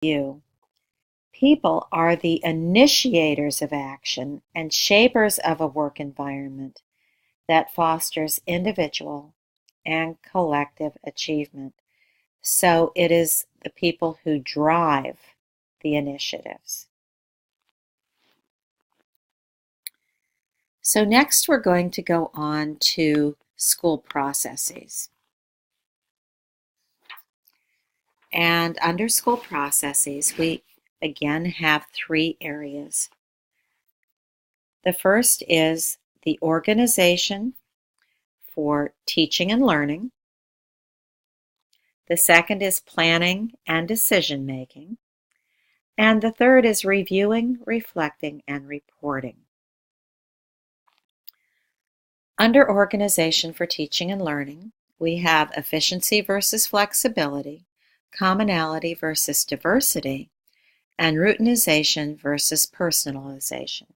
view. People are the initiators of action and shapers of a work environment that fosters individual and collective achievement. So it is the people who drive the initiatives. So next we're going to go on to school processes. And under school processes, we again have three areas. The first is the organization for teaching and learning. The second is planning and decision making. And the third is reviewing, reflecting, and reporting. Under organization for teaching and learning, we have efficiency versus flexibility, commonality versus diversity, and routinization versus personalization.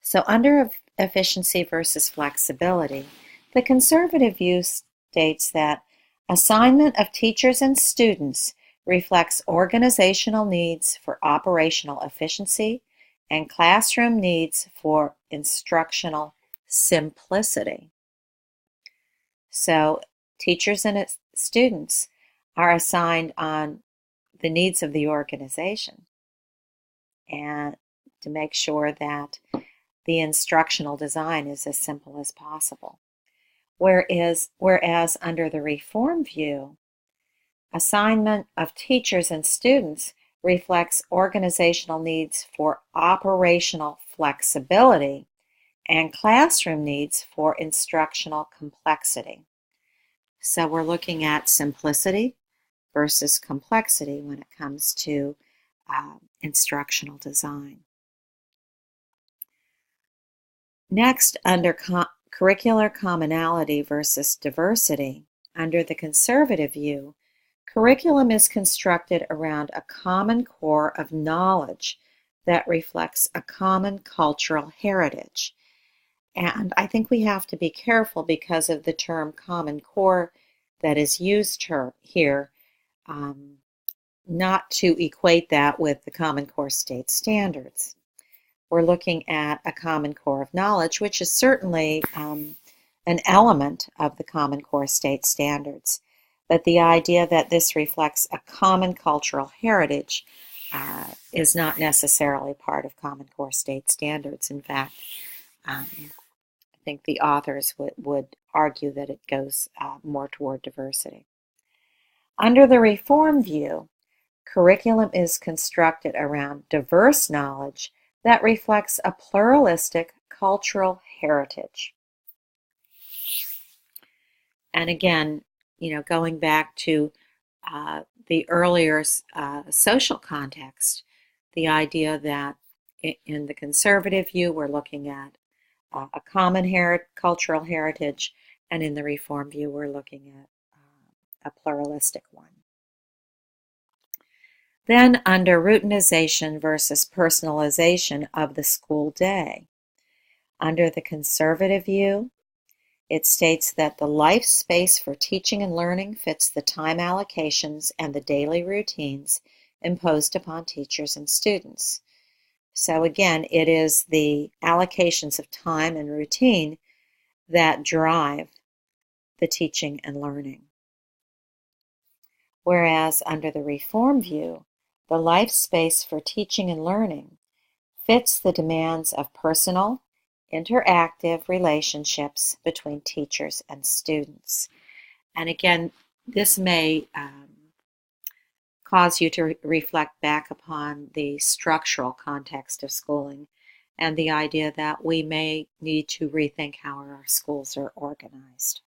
So under efficiency versus flexibility, the conservative view states that assignment of teachers and students reflects organizational needs for operational efficiency and classroom needs for instructional simplicity. So teachers and students are assigned on the needs of the organization and to make sure that the instructional design is as simple as possible. Whereas under the reform view, assignment of teachers and students reflects organizational needs for operational flexibility and classroom needs for instructional complexity. So we're looking at simplicity versus complexity when it comes to instructional design. Next, under curricular commonality versus diversity, under the conservative view, curriculum is constructed around a common core of knowledge that reflects a common cultural heritage. And I think we have to be careful because of the term common core that is used here, not to equate that with the Common Core state standards. We're looking at a common core of knowledge, which is certainly an element of the Common Core state standards. But the idea that this reflects a common cultural heritage is not necessarily part of Common Core state standards. In fact, I think the authors would argue that it goes more toward diversity. Under the reform view, curriculum is constructed around diverse knowledge that reflects a pluralistic cultural heritage. And again, going back to the earlier social context, the idea that in the conservative view, we're looking at a common cultural heritage, and in the reform view, we're looking at a pluralistic one. Then under routinization versus personalization of the school day. Under the conservative view, it states that the life space for teaching and learning fits the time allocations and the daily routines imposed upon teachers and students. So again, it is the allocations of time and routine that drive the teaching and learning. Whereas under the reform view, the life space for teaching and learning fits the demands of personal, interactive relationships between teachers and students. And again, this may cause you to reflect back upon the structural context of schooling and the idea that we may need to rethink how our schools are organized.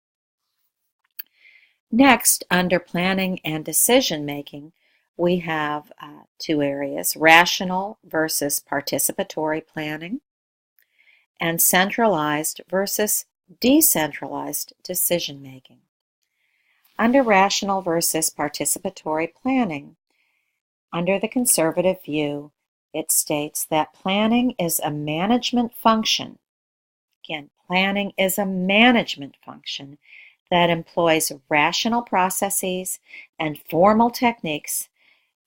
Next, under planning and decision making, we have two areas, rational versus participatory planning, and centralized versus decentralized decision making. Under rational versus participatory planning, under the conservative view, it states that planning is a management function. Again, planning is a management function that employs rational processes and formal techniques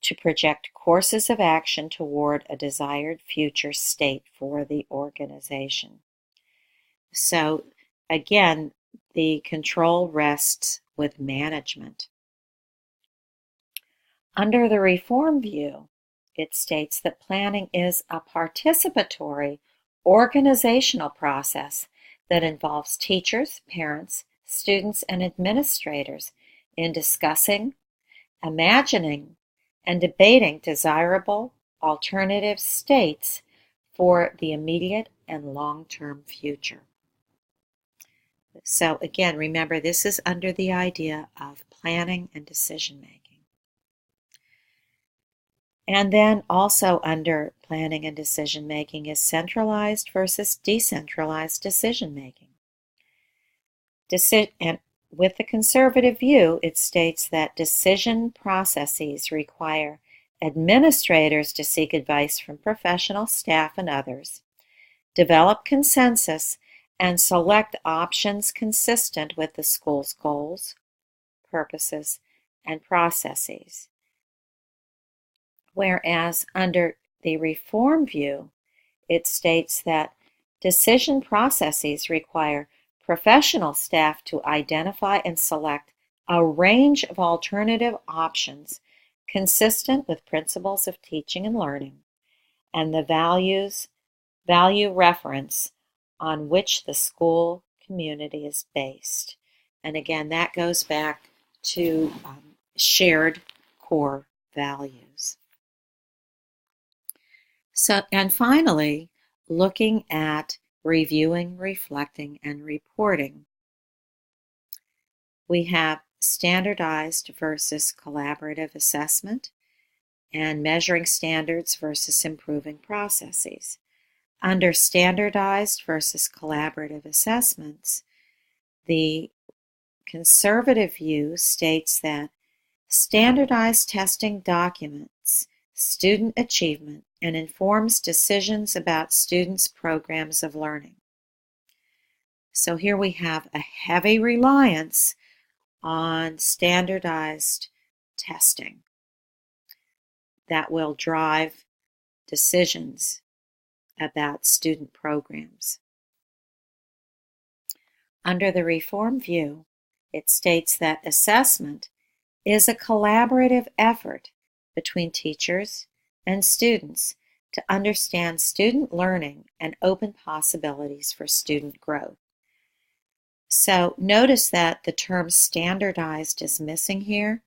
to project courses of action toward a desired future state for the organization. So again, the control rests with management. Under the reform view, it states that planning is a participatory organizational process that involves teachers, parents, students, and administrators in discussing, imagining, and debating desirable alternative states for the immediate and long-term future. So again, remember, this is under the idea of planning and decision-making. And then also under planning and decision-making is centralized versus decentralized decision-making. And with the conservative view, it states that decision processes require administrators to seek advice from professional staff and others, develop consensus, and select options consistent with the school's goals, purposes, and processes. Whereas under the reform view, it states that decision processes require professional staff to identify and select a range of alternative options consistent with principles of teaching and learning and the value reference on which the school community is based. And again, that goes back to shared core values. So, and finally, looking at reviewing, reflecting, and reporting. We have standardized versus collaborative assessment and measuring standards versus improving processes. Under standardized versus collaborative assessments, the conservative view states that standardized testing documents student achievement and informs decisions about students' programs of learning. So here we have a heavy reliance on standardized testing that will drive decisions about student programs. Under the reform view, it states that assessment is a collaborative effort between teachers and students to understand student learning and open possibilities for student growth. So notice that the term standardized is missing here,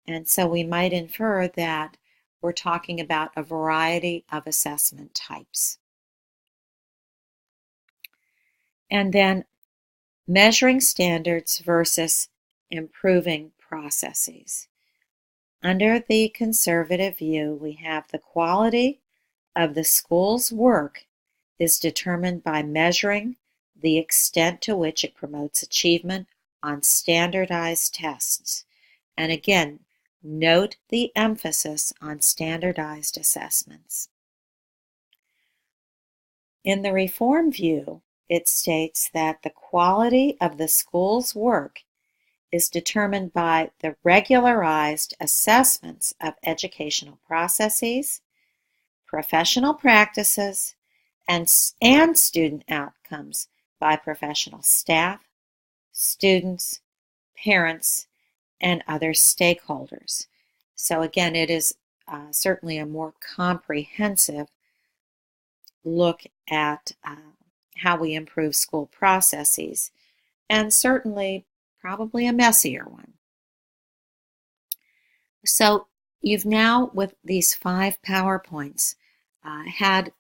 and so we might infer that we're talking about a variety of assessment types. And then measuring standards versus improving processes. Under the conservative view, we have the quality of the school's work is determined by measuring the extent to which it promotes achievement on standardized tests. And again, note the emphasis on standardized assessments. In the reform view, it states that the quality of the school's work is determined by the regularized assessments of educational processes, professional practices, and student outcomes by professional staff, students, parents, and other stakeholders. So again, it is certainly a more comprehensive look at how we improve school processes, and certainly probably a messier one. So you've now, with these 5 PowerPoints, had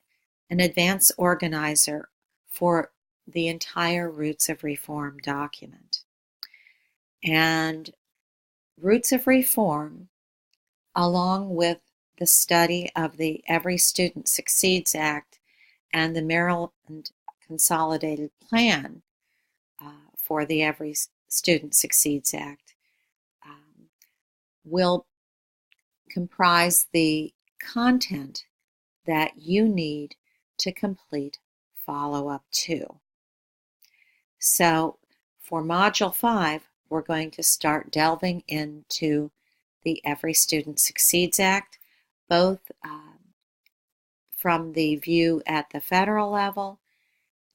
an advanced organizer for the entire Roots of Reform document. And Roots of Reform, along with the study of the Every Student Succeeds Act and the Maryland Consolidated Plan for the Every Student Succeeds Act, will comprise the content that you need to complete follow-up 2. So for Module 5, we're going to start delving into the Every Student Succeeds Act, both from the view at the federal level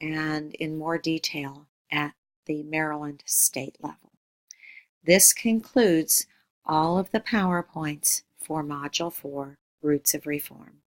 and in more detail at the Maryland state level. This concludes all of the PowerPoints for Module 4, Roots of Reform.